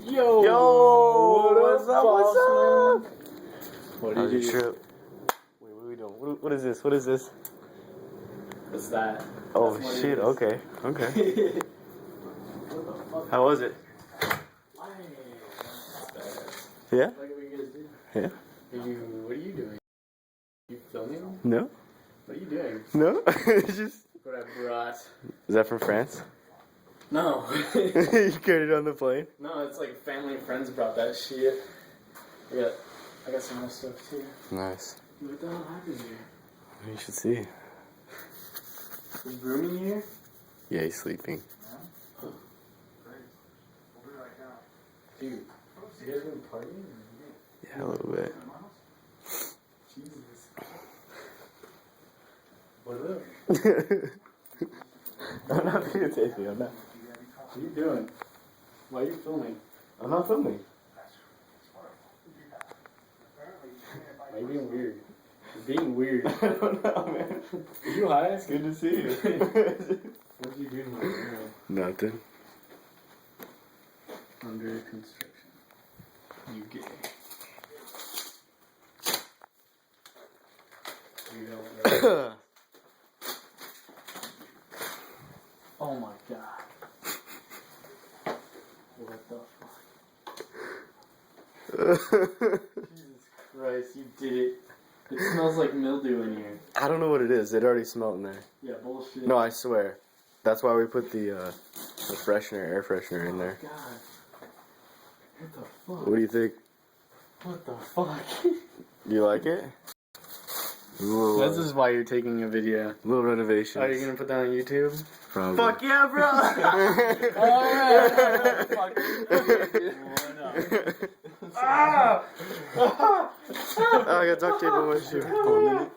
Yo, what's up? What's up? What How's do your you do? trip? Wait, what are we doing? What is this? What is this? What's that? Oh That's what it shit! is. Okay, okay. What the fuck? How was it? Why? Yeah, Look at what you guys do. yeah. What are you doing? You filming? No, What are you doing? no. It's just. What I brought. Is that from France? No. You carried it on the plane. No, it's like family and friends brought that shit. I got some more stuff too. Nice. What the hell happened here? You should see. Is Broom in here? Yeah, he's sleeping. Dude, you guys been partying? Yeah, a little bit. Jesus. What up? I'm not videotaping. I'm not. What are you doing? Why are you filming? I'm not filming. Why are you being weird? You're being weird. I don't know, man. Are you high? It's good to see you. What did you do to my girl? Nothing. Under construction. You gay. You don't know. Oh my god. What the fuck? Jesus Christ, you did it. It smells like mildew in here. I don't know what it is. It already smelled in there. Yeah, bullshit. No, I swear. That's why we put the air freshener in there. God. What the fuck? What do you think? What the fuck? You like it? Little, This is why you're taking a video. little renovations. Are you gonna put that on YouTube? Probably. Fuck yeah, bro! Oh, I got duct tape on my shoe. 1 minute.